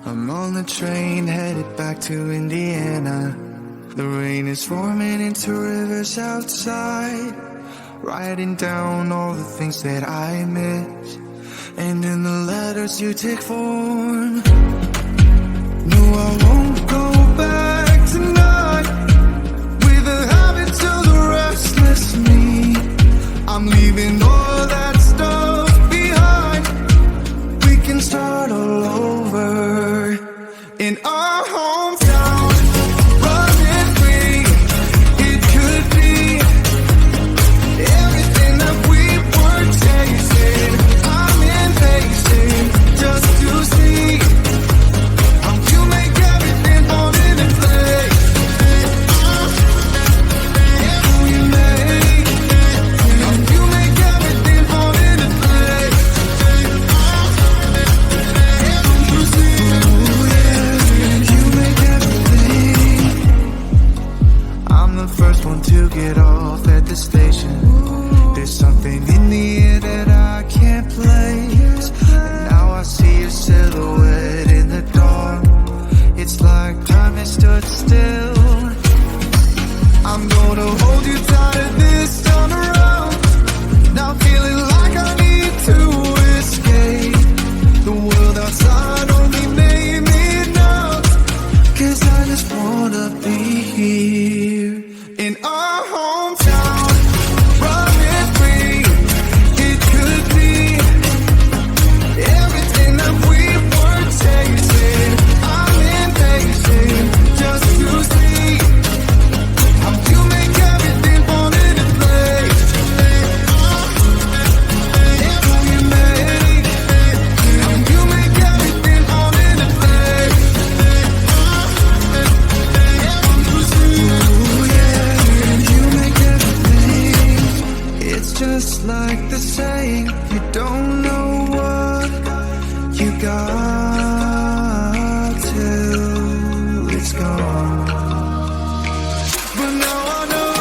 I'm on the train headed back to Indiana. The rain is forming into rivers outside, writing down all the things that I miss, and in the letters you take form. No, I won't go back tonight with the habits of the restless me. I'm leaving all that stuff behind. We can start all over in our hometown, running free. It could be everything that we were chasing. I'm impatient just to see how you make everything fall into place. How you make everything fall into place. You make everything. I'm the first one to get off at the station. There's something in the air that I can't place, and now I see your silhouette in the dark. It's like time has stood still. I'm gonna hold you tighter this time around. Now feeling like I need to escape. The world outside only made me numb, 'cause I just wanna be here in our hometown, running free. It could be everything that we were chasing. I'm impatient just to see how you make everything fall into place. How you make everything fall into place. Ooh, yeah, you make everything. It's just like the saying, you don't know what you got till it's gone. But now I know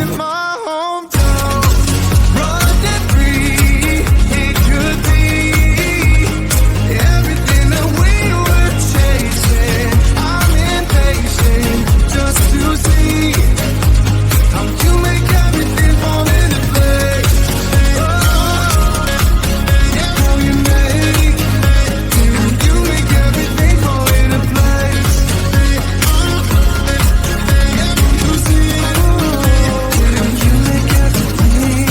in my hometown, running free, it could be everything that we were chasing. I'm impatient just to see how you make everything fall into place. How you make everything fall into place. You make everything.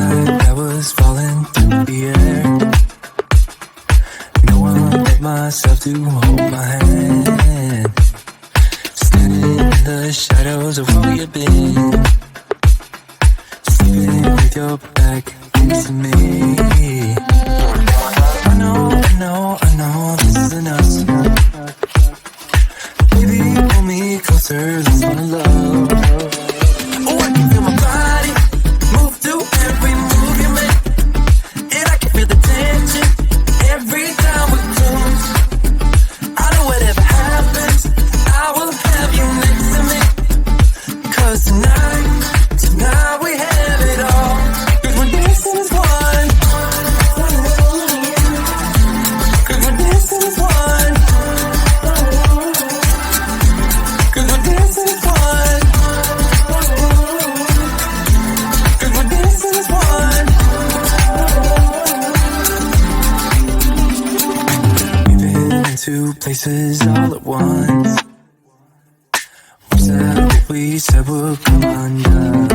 Like I was falling through the air. No one but myself to hold my hand. Standing in the shadows of where you've been, sleeping with your back against me. I know this isn't us. Baby, pull me closer, let's fall in love. Oh, I can feel my body move through every move you make, and I can feel the tension every time we close. I know whatever happens, I will have you next to me. 'Cause tonight we have it all. 'Cause we're dancing as one. 'Cause we're dancing as one. 'Cause we're dancing as one. 'Cause we're dancing as one. We've been into places all at once. Was that what we said would come undone?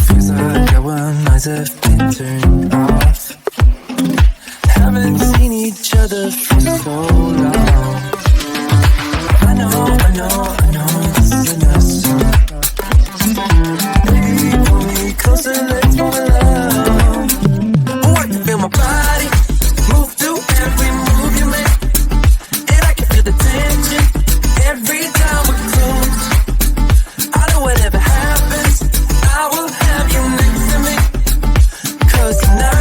Feels like our minds have been turned off. Haven't seen each other for so long. I know this isn't us. Baby, pull me closer, let's fall in love. Oh, I can feel my body move through every move you make, and I can feel the tension every time we close. I know whatever happens, I will have you next to me. 'Cause tonight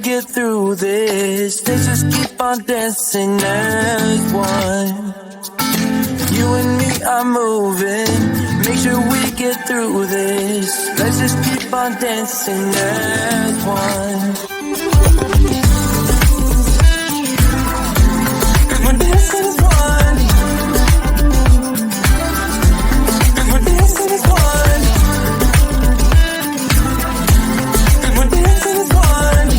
get through this. Let's just keep on dancing as one. You and me are moving. Make sure we get through this. Let's just keep on dancing as one. 'Cause we're dancing as one. 'Cause we're dancing as one. 'Cause we're dancing as one.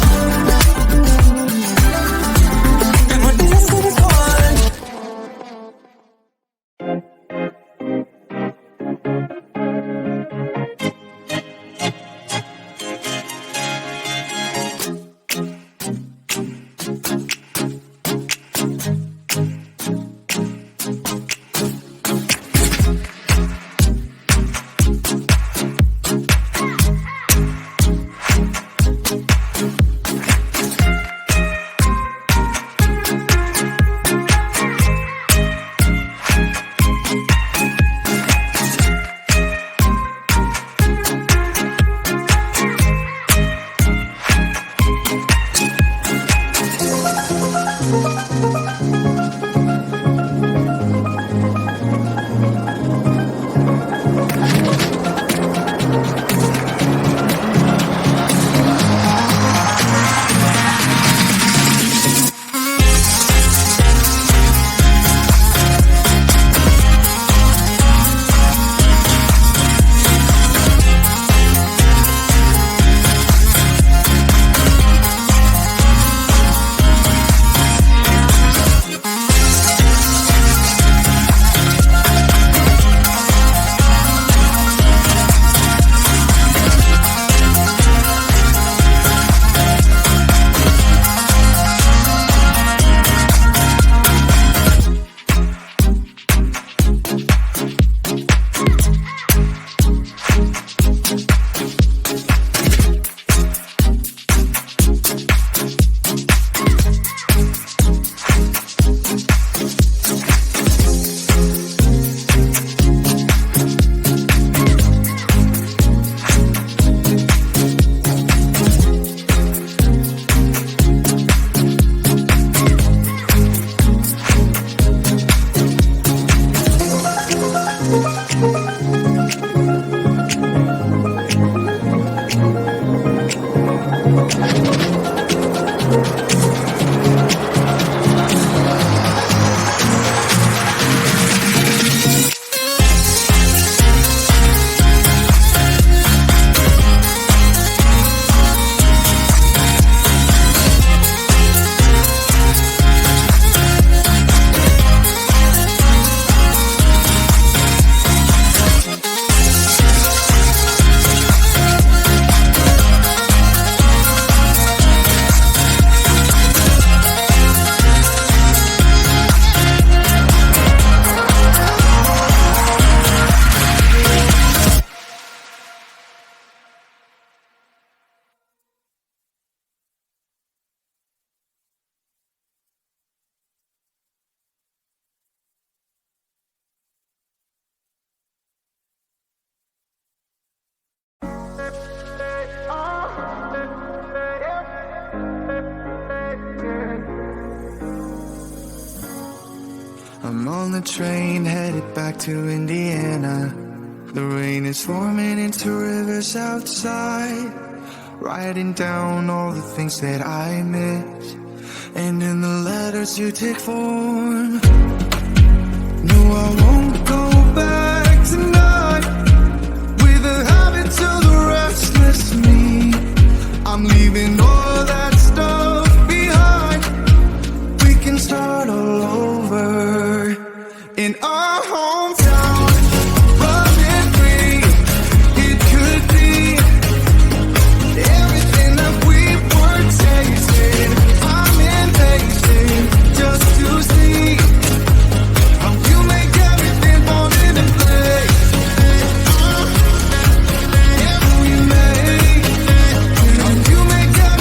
'Cause we're dancing as one. I'm on the train headed back to Indiana. The rain is forming into rivers outside, writing down all the things that I miss, and in the letters you take form. No, I won't go back tonight with a habit to the restless me. I'm leaving all that stuff behind. We can start all over in our hometown, running free. It could be everything that we were tasting. I'm impatient just to see how you make everything fall into place. Every make how you make everything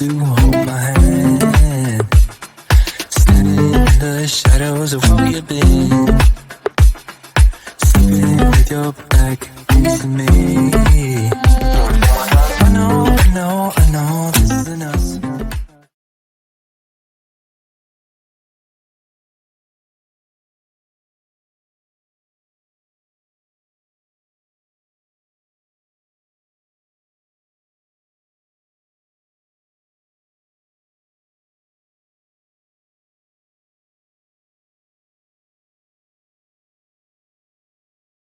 to hold my hand. Standing in the shadows of where you've been. Sleeping with your back facing me.